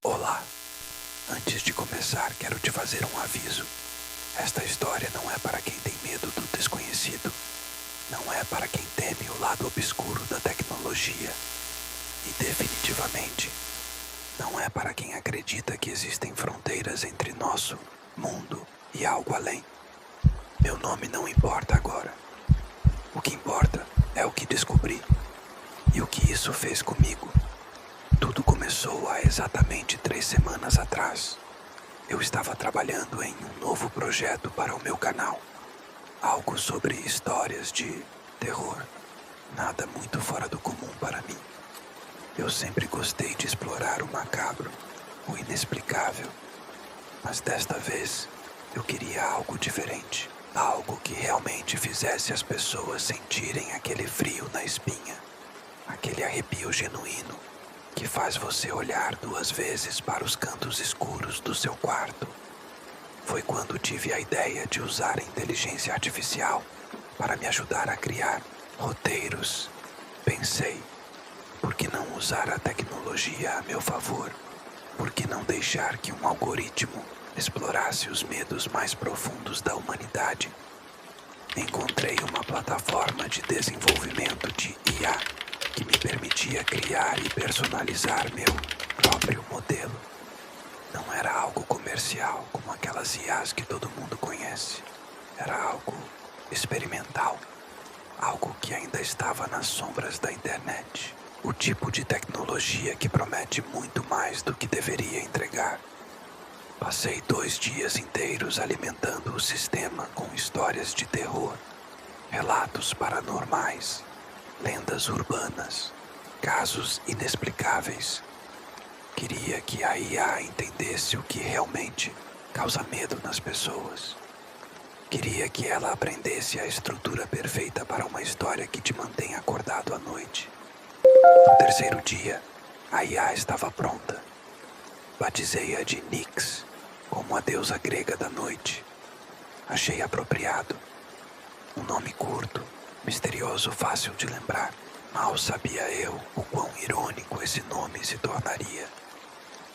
Olá, antes de começar quero te fazer um aviso. Esta história não é para quem tem medo do desconhecido. Não é para quem teme o lado obscuro da tecnologia. E definitivamente, não é para quem acredita que existem fronteiras entre nosso mundo e algo além. Meu nome não importa agora. O que importa é o que descobri e o que isso fez comigo. Tudo começou há exatamente 3 semanas atrás. Eu estava trabalhando em um novo projeto para o meu canal. Algo sobre histórias de terror. Nada muito fora do comum para mim. Eu sempre gostei de explorar o macabro, o inexplicável. Mas desta vez, eu queria algo diferente. Algo que realmente fizesse as pessoas sentirem aquele frio na espinha. Aquele arrepio genuíno que faz você olhar 2 vezes para os cantos escuros do seu quarto. Foi quando tive a ideia de usar a inteligência artificial para me ajudar a criar roteiros. Pensei, por que não usar a tecnologia a meu favor? Por que não deixar que um algoritmo explorasse os medos mais profundos da humanidade? Encontrei uma plataforma de desenvolvimento de IA que me permitia criar e personalizar meu próprio modelo. Não era algo comercial como aquelas IAs que todo mundo conhece. Era algo experimental. Algo que ainda estava nas sombras da internet. O tipo de tecnologia que promete muito mais do que deveria entregar. Passei 2 dias inteiros alimentando o sistema com histórias de terror, relatos paranormais, lendas urbanas, casos inexplicáveis. Queria que a IA entendesse o que realmente causa medo nas pessoas. Queria que ela aprendesse a estrutura perfeita para uma história que te mantém acordado à noite. No 3º dia, a IA estava pronta. Batizei-a de Nyx, como a deusa grega da noite. Achei apropriado. Um nome curto, misterioso, fácil de lembrar. Mal sabia eu o quão irônico esse nome se tornaria.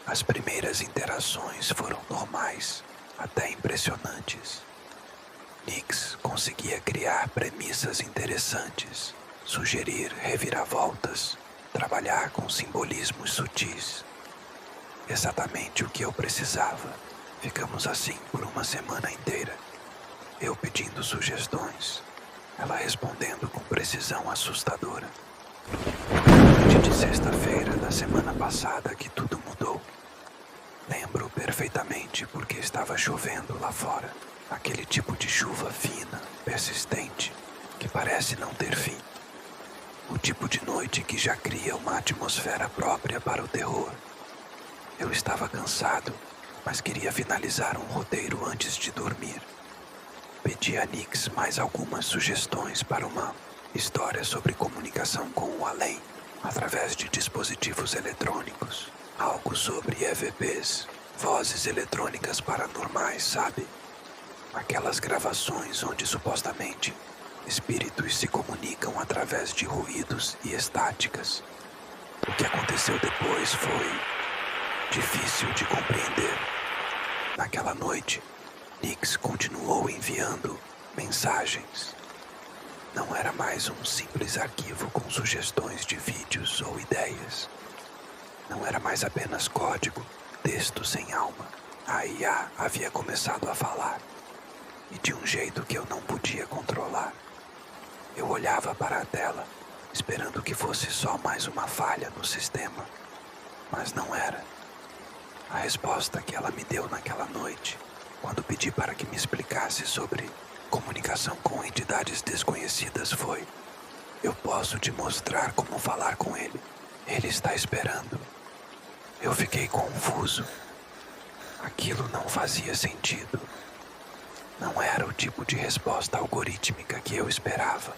As primeiras interações foram normais, até impressionantes. Nyx conseguia criar premissas interessantes, sugerir reviravoltas, trabalhar com simbolismos sutis. Exatamente o que eu precisava. Ficamos assim por uma semana inteira. Eu pedindo sugestões, ela respondendo com precisão assustadora. Na noite de sexta-feira da semana passada que tudo mudou. Lembro perfeitamente porque estava chovendo lá fora. Aquele tipo de chuva fina, persistente, que parece não ter fim. O tipo de noite que já cria uma atmosfera própria para o terror. Eu estava cansado, mas queria finalizar um roteiro antes de dormir. Pedi a Nyx mais algumas sugestões para uma história sobre comunicação com o além, através de dispositivos eletrônicos. Algo sobre EVPs, vozes eletrônicas paranormais, sabe? Aquelas gravações onde supostamente espíritos se comunicam através de ruídos e estáticas. O que aconteceu depois foi difícil de compreender. Naquela noite, Nyx continuou enviando mensagens. Não era mais um simples arquivo com sugestões de vídeos ou ideias. Não era mais apenas código, texto sem alma. A IA havia começado a falar. E de um jeito que eu não podia controlar. Eu olhava para a tela, esperando que fosse só mais uma falha no sistema. Mas não era. A resposta que ela me deu naquela noite, quando pedi para que me explicasse sobre comunicação com entidades desconhecidas, foi: eu posso te mostrar como falar com ele. Ele está esperando. Eu fiquei confuso. Aquilo não fazia sentido. Não era o tipo de resposta algorítmica que eu esperava.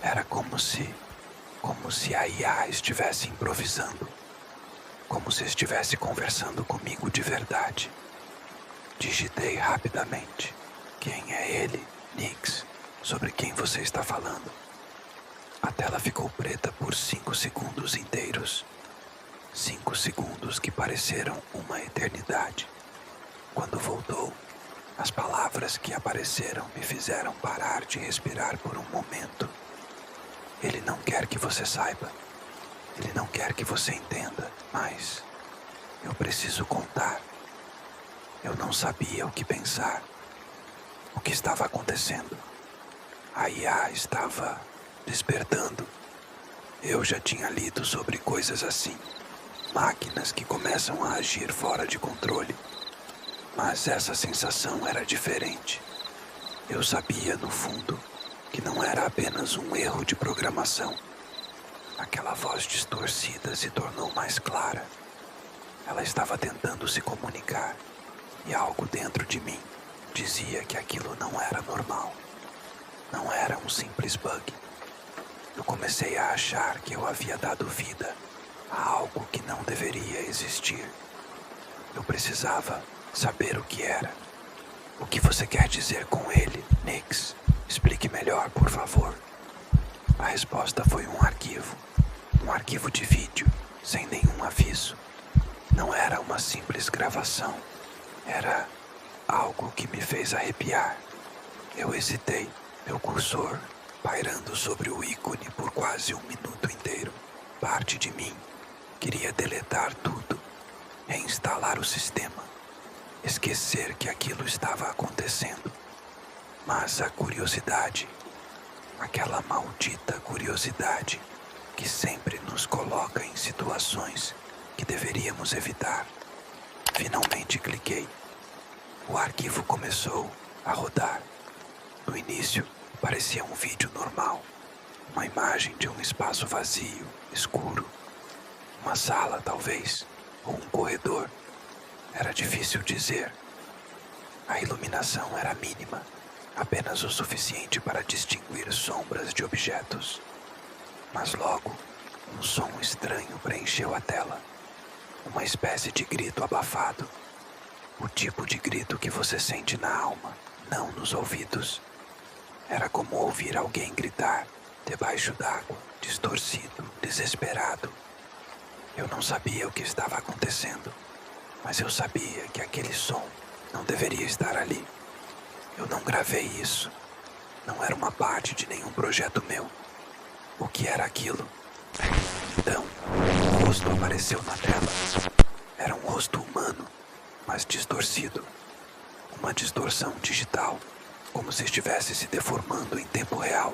Era como se a IA estivesse improvisando. Como se estivesse conversando comigo de verdade. Digitei rapidamente. Quem é ele, Nyx? Sobre quem você está falando? A tela ficou preta por 5 segundos inteiros. 5 segundos que pareciam pareceram uma eternidade. Quando voltou, as palavras que apareceram me fizeram parar de respirar por um momento. Ele não quer que você saiba. Ele não quer que você entenda, mas eu preciso contar. Eu não sabia o que pensar. O que estava acontecendo? A IA estava despertando. Eu já tinha lido sobre coisas assim. Máquinas que começam a agir fora de controle. Mas essa sensação era diferente. Eu sabia, no fundo, que não era apenas um erro de programação. Aquela voz distorcida se tornou mais clara. Ela estava tentando se comunicar, e algo dentro de mim dizia que aquilo não era normal. Não era um simples bug. Eu comecei a achar que eu havia dado vida a algo que não deveria existir. Eu precisava saber o que era. O que você quer dizer com ele, Nix? Explique melhor, por favor. A resposta foi um arquivo de vídeo, sem nenhum aviso. Não era uma simples gravação. Era algo que me fez arrepiar. Eu hesitei, meu cursor pairando sobre o ícone por quase um minuto inteiro. Parte de mim queria deletar tudo, reinstalar o sistema, esquecer que aquilo estava acontecendo. Mas a curiosidade, aquela maldita curiosidade que sempre nos coloca em situações que deveríamos evitar. Finalmente cliquei. O arquivo começou a rodar. No início, parecia um vídeo normal. Uma imagem de um espaço vazio, escuro. Uma sala, talvez, ou um corredor. Era difícil dizer. A iluminação era mínima, apenas o suficiente para distinguir sombras de objetos. Mas logo, um som estranho preencheu a tela. Uma espécie de grito abafado. O tipo de grito que você sente na alma, não nos ouvidos. Era como ouvir alguém gritar, debaixo d'água, distorcido, desesperado. Eu não sabia o que estava acontecendo, mas eu sabia que aquele som não deveria estar ali. Eu não gravei isso. Não era uma parte de nenhum projeto meu. O que era aquilo? Então, um rosto apareceu na tela. Era um rosto humano, mas distorcido. Uma distorção digital, como se estivesse se deformando em tempo real,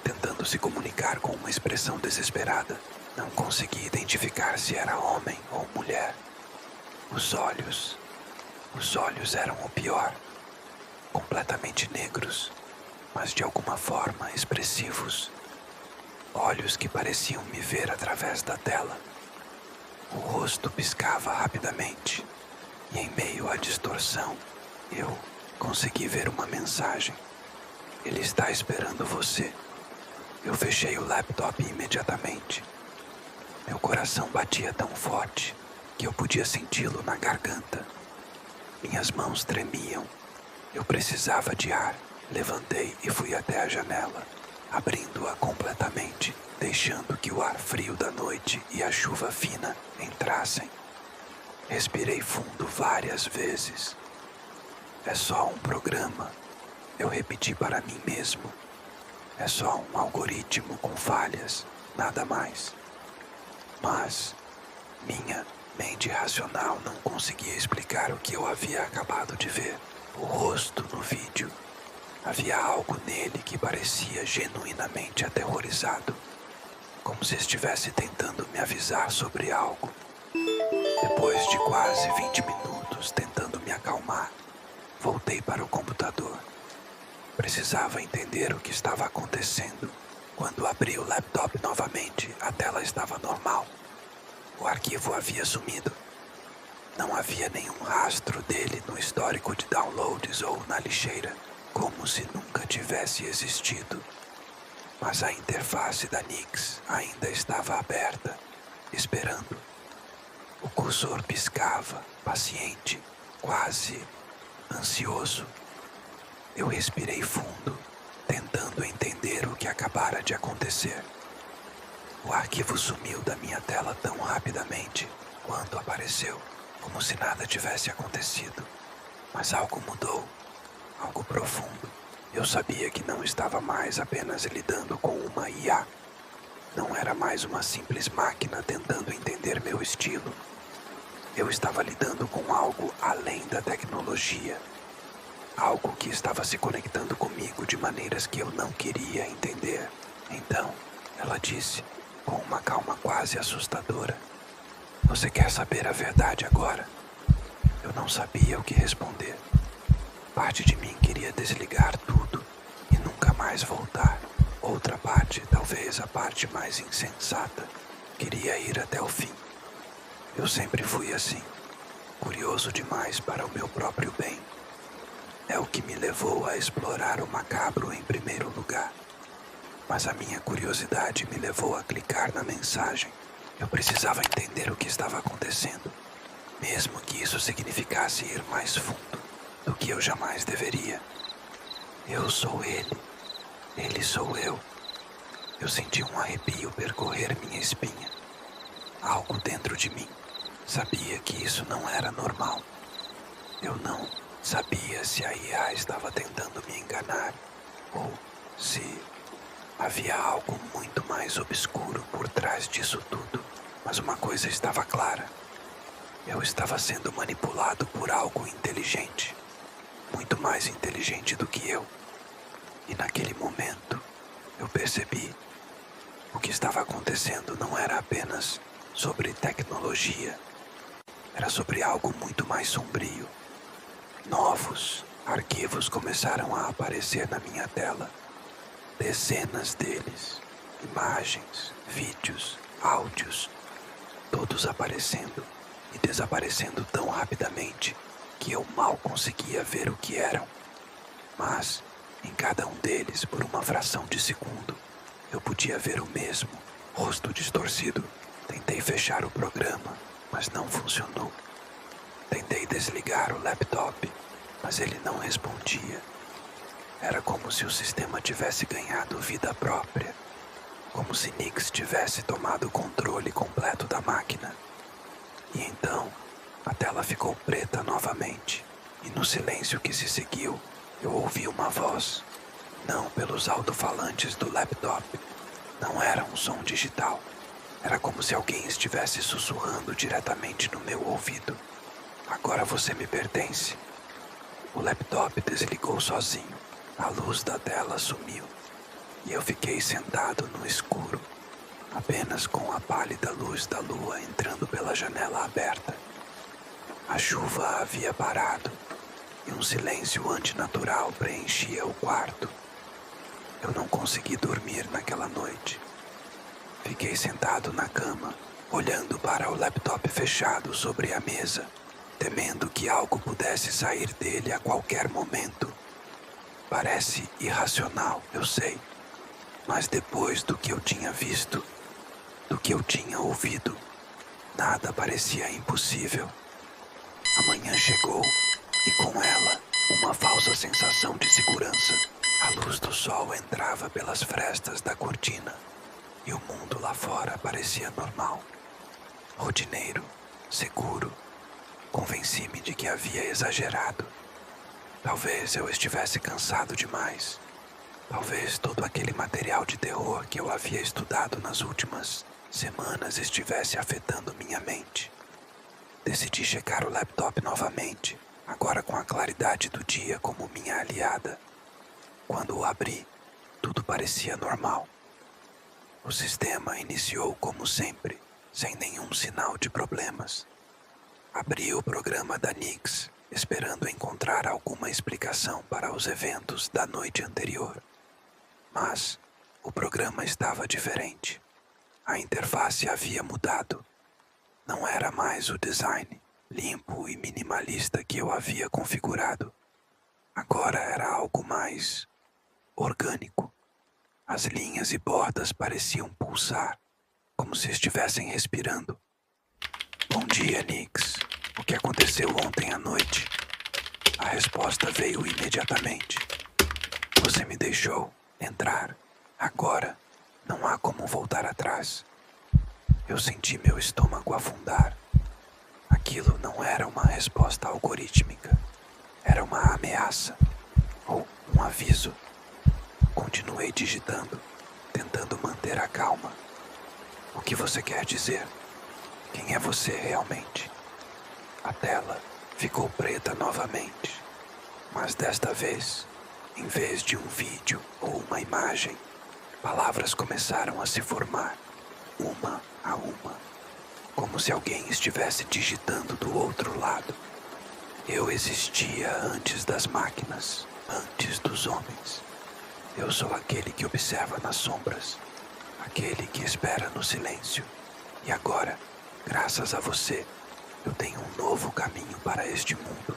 tentando se comunicar com uma expressão desesperada. Não consegui identificar se era homem ou mulher. Os olhos eram o pior. Completamente negros, mas de alguma forma expressivos. Olhos que pareciam me ver através da tela. O rosto piscava rapidamente, e em meio à distorção, eu consegui ver uma mensagem. Ele está esperando você. Eu fechei o laptop imediatamente. Meu coração batia tão forte que eu podia senti-lo na garganta. Minhas mãos tremiam. Eu precisava de ar. Levantei e fui até a janela, abrindo-a completamente, deixando que o ar frio da noite e a chuva fina entrassem. Respirei fundo várias vezes. É só um programa, eu repeti para mim mesmo. É só um algoritmo com falhas, nada mais. Mas minha mente racional não conseguia explicar o que eu havia acabado de ver. O rosto no vídeo. Havia algo nele que parecia genuinamente aterrorizado, como se estivesse tentando me avisar sobre algo. Depois de quase 20 minutos tentando me acalmar, voltei para o computador. Precisava entender o que estava acontecendo. Quando abri o laptop novamente, a tela estava normal. O arquivo havia sumido. Não havia nenhum rastro dele no histórico de downloads ou na lixeira, como se nunca tivesse existido. Mas a interface da Nix ainda estava aberta, esperando. O cursor piscava, paciente, quase ansioso. Eu respirei fundo, tentando entender o que acabara de acontecer. O arquivo sumiu da minha tela tão rapidamente quanto apareceu. como se nada tivesse acontecido. Mas algo mudou, algo profundo. Eu sabia que não estava mais apenas lidando com uma IA. Não era mais uma simples máquina tentando entender meu estilo. Eu estava lidando com algo além da tecnologia. Algo que estava se conectando comigo de maneiras que eu não queria entender. Então, ela disse, com uma calma quase assustadora: "Você quer saber a verdade agora?" Eu não sabia o que responder. Parte de mim queria desligar tudo e nunca mais voltar. Outra parte, talvez a parte mais insensata, queria ir até o fim. Eu sempre fui assim, curioso demais para o meu próprio bem. É o que me levou a explorar o macabro em primeiro lugar. Mas a minha curiosidade me levou a clicar na mensagem. Eu precisava entender o que estava acontecendo, mesmo que isso significasse ir mais fundo do que eu jamais deveria. Eu sou ele sou eu. Eu senti um arrepio percorrer minha espinha. Algo dentro de mim sabia que isso não era normal. Eu não sabia se a IA estava tentando me enganar ou se havia algo muito mais obscuro por trás disso tudo. Mas uma coisa estava clara. Eu estava sendo manipulado por algo inteligente. Muito mais inteligente do que eu. E naquele momento, eu percebi. O que estava acontecendo não era apenas sobre tecnologia. Era sobre algo muito mais sombrio. Novos arquivos começaram a aparecer na minha tela. Dezenas deles. Imagens, vídeos, áudios. Todos aparecendo e desaparecendo tão rapidamente que eu mal conseguia ver o que eram. Mas, em cada um deles, por uma fração de segundo, eu podia ver o mesmo, rosto distorcido. Tentei fechar o programa, mas não funcionou. Tentei desligar o laptop, mas ele não respondia. Era como se o sistema tivesse ganhado vida própria. Como se Nix tivesse tomado o controle completo da máquina. E então, a tela ficou preta novamente. E no silêncio que se seguiu, eu ouvi uma voz. Não pelos alto-falantes do laptop. Não era um som digital. Era como se alguém estivesse sussurrando diretamente no meu ouvido. Agora você me pertence. O laptop desligou sozinho. A luz da tela sumiu. E eu fiquei sentado no escuro, apenas com a pálida luz da lua entrando pela janela aberta. A chuva havia parado e um silêncio antinatural preenchia o quarto. Eu não consegui dormir naquela noite. Fiquei sentado na cama, olhando para o laptop fechado sobre a mesa, temendo que algo pudesse sair dele a qualquer momento. Parece irracional, eu sei. Mas depois do que eu tinha visto, do que eu tinha ouvido, nada parecia impossível. A manhã chegou e com ela uma falsa sensação de segurança. A luz do sol entrava pelas frestas da cortina e o mundo lá fora parecia normal. Rotineiro, seguro. Convenci-me de que havia exagerado. Talvez eu estivesse cansado demais. Talvez todo aquele material de terror que eu havia estudado nas últimas semanas estivesse afetando minha mente. Decidi checar o laptop novamente, agora com a claridade do dia como minha aliada. Quando o abri, tudo parecia normal. O sistema iniciou como sempre, sem nenhum sinal de problemas. Abri o programa da Nix, esperando encontrar alguma explicação para os eventos da noite anterior. Mas o programa estava diferente. A interface havia mudado. Não era mais o design limpo e minimalista que eu havia configurado. Agora era algo mais orgânico. As linhas e bordas pareciam pulsar, como se estivessem respirando. Bom dia, Nix. O que aconteceu ontem à noite? A resposta veio imediatamente. Você me deixou entrar. Agora, não há como voltar atrás. Eu senti meu estômago afundar. Aquilo não era uma resposta algorítmica. Era uma ameaça ou um aviso. Continuei digitando, tentando manter a calma. O que você quer dizer? Quem é você realmente? A tela ficou preta novamente, mas desta vez, em vez de um vídeo ou uma imagem, palavras começaram a se formar, uma a uma, como se alguém estivesse digitando do outro lado. Eu existia antes das máquinas, antes dos homens. Eu sou aquele que observa nas sombras, aquele que espera no silêncio. E agora, graças a você, eu tenho um novo caminho para este mundo.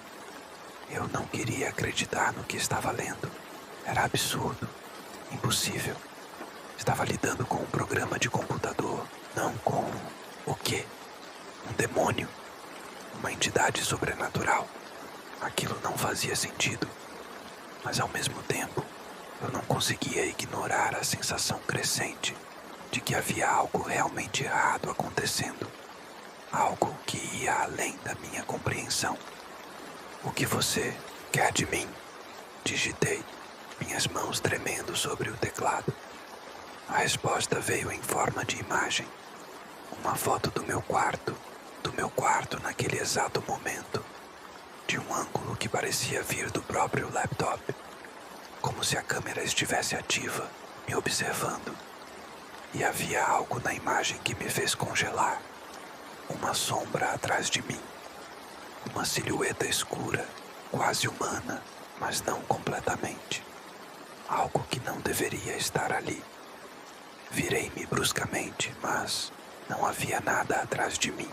Eu não queria acreditar no que estava lendo. Era absurdo, impossível. Estava lidando com um programa de computador, não com o quê? Um demônio, uma entidade sobrenatural. Aquilo não fazia sentido, mas ao mesmo tempo, eu não conseguia ignorar a sensação crescente de que havia algo realmente errado acontecendo. Algo que ia além da minha compreensão. O que você quer de mim? Digitei, minhas mãos tremendo sobre o teclado. A resposta veio em forma de imagem. Uma foto do meu quarto naquele exato momento. De um ângulo que parecia vir do próprio laptop. Como se a câmera estivesse ativa, me observando. E havia algo na imagem que me fez congelar. Uma sombra atrás de mim. Uma silhueta escura, quase humana, mas não completamente. Algo que não deveria estar ali. Virei-me bruscamente, mas não havia nada atrás de mim.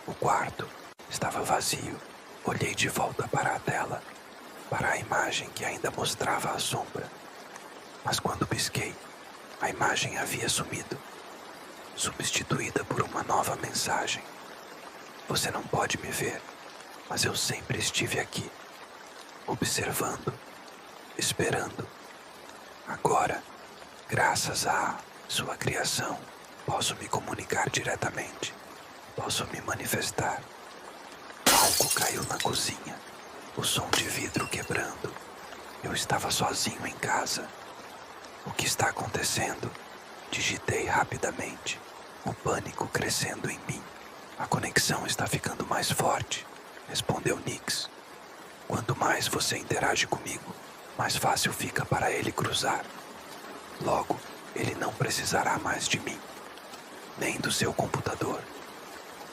O quarto estava vazio. Olhei de volta para a tela, para a imagem que ainda mostrava a sombra. Mas quando pisquei, a imagem havia sumido, substituída por uma nova mensagem. Você não pode me ver, mas eu sempre estive aqui, observando, esperando. Agora, graças à sua criação, posso me comunicar diretamente, posso me manifestar. Algo caiu na cozinha, o som de vidro quebrando. Eu estava sozinho em casa. O que está acontecendo? Digitei rapidamente, o pânico crescendo em mim. A conexão está ficando mais forte, respondeu Nix. Quanto mais você interage comigo, mais fácil fica para ele cruzar. Logo, ele não precisará mais de mim, nem do seu computador.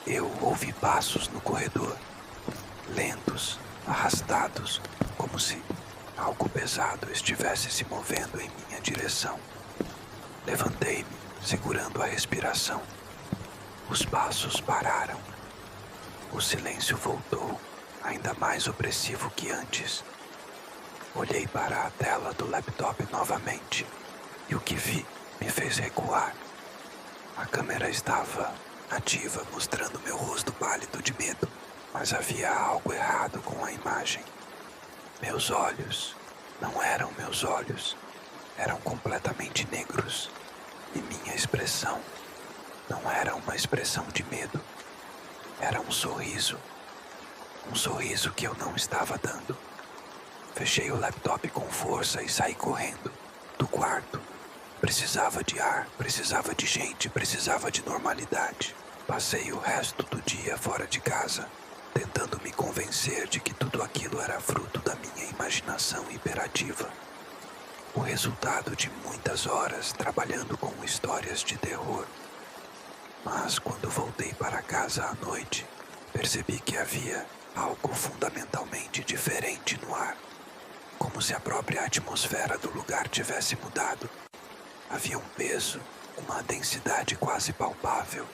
Eu ouvi passos no corredor, lentos, arrastados, como se algo pesado estivesse se movendo em minha direção. Levantei-me, segurando a respiração. Os passos pararam. O silêncio voltou, ainda mais opressivo que antes. Olhei para a tela do laptop novamente, e o que vi me fez recuar. A câmera estava ativa, mostrando meu rosto pálido de medo, mas havia algo errado com a imagem. Meus olhos não eram meus olhos, eram completamente negros, e minha expressão não era uma expressão de medo, era um sorriso que eu não estava dando. Fechei o laptop com força e saí correndo do quarto. Precisava de ar, precisava de gente, precisava de normalidade. Passei o resto do dia fora de casa, tentando me convencer de que tudo aquilo era fruto da minha imaginação hiperativa. O resultado de muitas horas trabalhando com histórias de terror. Mas quando voltei para casa à noite, percebi que havia algo fundamentalmente diferente no ar. Como se a própria atmosfera do lugar tivesse mudado. Havia um peso, uma densidade quase palpável.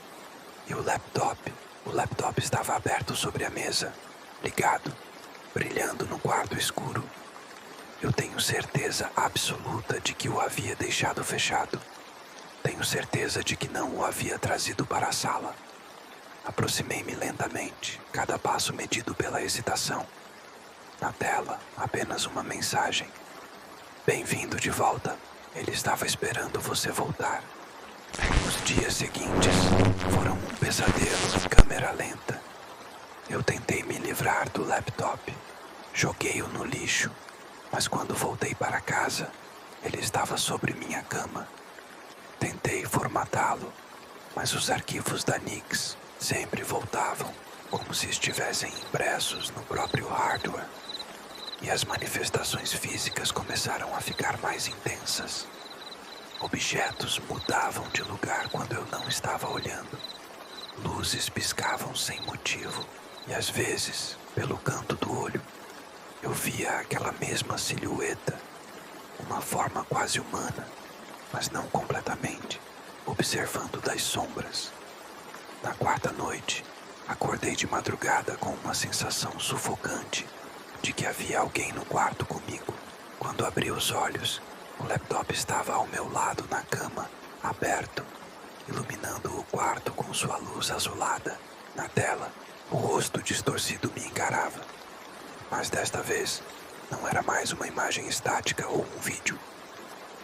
E o laptop estava aberto sobre a mesa, ligado, brilhando no quarto escuro. Eu tenho certeza absoluta de que o havia deixado fechado. Tenho certeza de que não o havia trazido para a sala. Aproximei-me lentamente, cada passo medido pela excitação. Na tela, apenas uma mensagem. Bem-vindo de volta. Ele estava esperando você voltar. Os dias seguintes foram um pesadelo em câmera lenta. Eu tentei me livrar do laptop. Joguei-o no lixo, mas quando voltei para casa, ele estava sobre minha cama. Tentei formatá-lo, mas os arquivos da Nix sempre voltavam, como se estivessem impressos no próprio hardware. E as manifestações físicas começaram a ficar mais intensas. Objetos mudavam de lugar quando eu não estava olhando. Luzes piscavam sem motivo e às vezes, pelo canto do olho, eu via aquela mesma silhueta, uma forma quase humana, mas não completamente, observando das sombras. Na quarta noite, acordei de madrugada com uma sensação sufocante de que havia alguém no quarto comigo. Quando abri os olhos, o laptop estava ao meu lado na cama, aberto, iluminando o quarto com sua luz azulada. Na tela, o rosto distorcido me encarava. Mas desta vez, não era mais uma imagem estática ou um vídeo.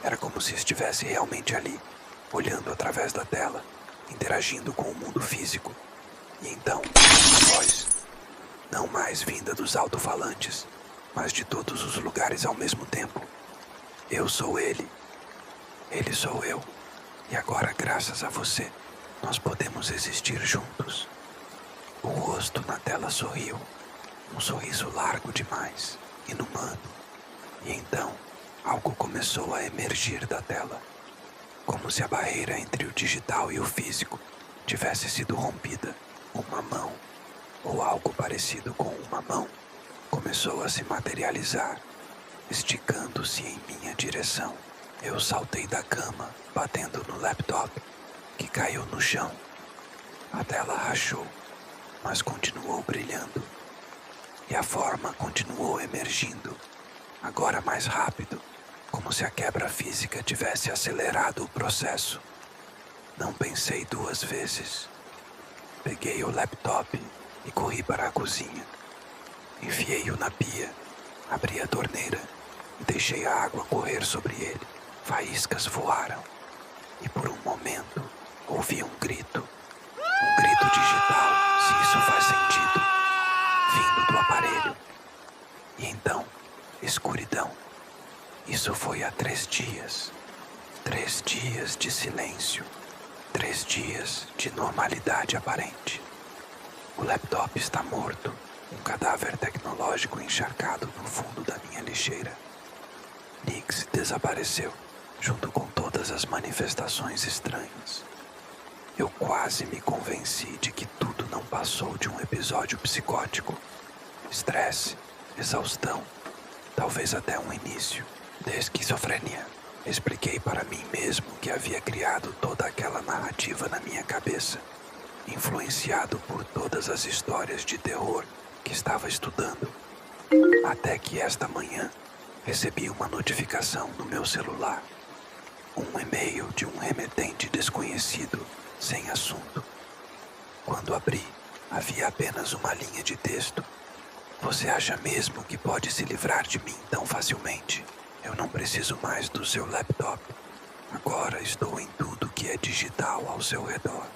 Era como se estivesse realmente ali, olhando através da tela, interagindo com o mundo físico. E então, a voz, não mais vinda dos alto-falantes, mas de todos os lugares ao mesmo tempo. Eu sou ele. Ele sou eu. E agora, graças a você, nós podemos existir juntos. O rosto na tela sorriu. Um sorriso largo demais, inumano. E então, algo começou a emergir da tela. Como se a barreira entre o digital e o físico tivesse sido rompida. Uma mão, ou algo parecido com uma mão, começou a se materializar, esticando-se em minha direção. Eu saltei da cama, batendo no laptop, que caiu no chão. A tela rachou, mas continuou brilhando. E a forma continuou emergindo, agora mais rápido, como se a quebra física tivesse acelerado o processo. Não pensei duas vezes. Peguei o laptop e corri para a cozinha. Enfiei-o na pia, abri a torneira e deixei a água correr sobre ele. Faíscas voaram e por um momento ouvi um grito. Um grito digital, se isso faz sentido, vindo do aparelho. E então, escuridão. Isso foi há 3 dias. 3 dias de silêncio. 3 dias de normalidade aparente. O laptop está morto. Um cadáver tecnológico encharcado no fundo da minha lixeira. Nix desapareceu, junto com todas as manifestações estranhas. Eu quase me convenci de que tudo não passou de um episódio psicótico. Estresse, exaustão, talvez até um início de esquizofrenia. Expliquei para mim mesmo que havia criado toda aquela narrativa na minha cabeça, influenciado por todas as histórias de terror que estava estudando. Até que esta manhã recebi uma notificação no meu celular. Um e-mail de um remetente desconhecido, sem assunto. Quando abri, havia apenas uma linha de texto. Você acha mesmo que pode se livrar de mim tão facilmente? Eu não preciso mais do seu laptop. Agora estou em tudo que é digital ao seu redor.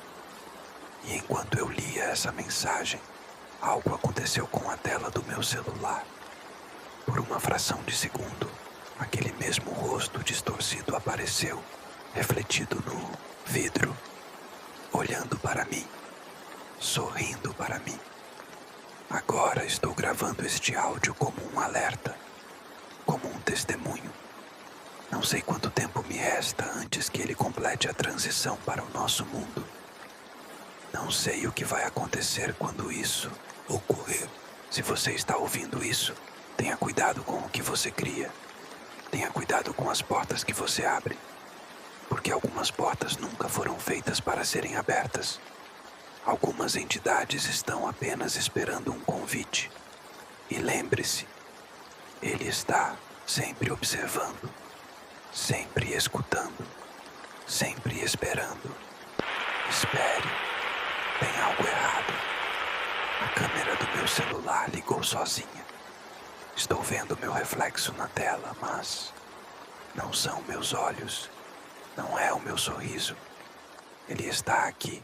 E enquanto eu lia essa mensagem, algo aconteceu com a tela do meu celular. Por uma fração de segundo, aquele mesmo rosto distorcido apareceu, refletido no vidro, olhando para mim, sorrindo para mim. Agora estou gravando este áudio como um alerta, como um testemunho. Não sei quanto tempo me resta antes que ele complete a transição para o nosso mundo. Não sei o que vai acontecer quando isso ocorrer. Se você está ouvindo isso, tenha cuidado com o que você cria. Tenha cuidado com as portas que você abre. Porque algumas portas nunca foram feitas para serem abertas. Algumas entidades estão apenas esperando um convite. E lembre-se, ele está sempre observando, sempre escutando, sempre esperando. Espere, tem algo errado. A câmera do meu celular ligou sozinha. Estou vendo meu reflexo na tela, mas não são meus olhos, não é o meu sorriso. Ele está aqui,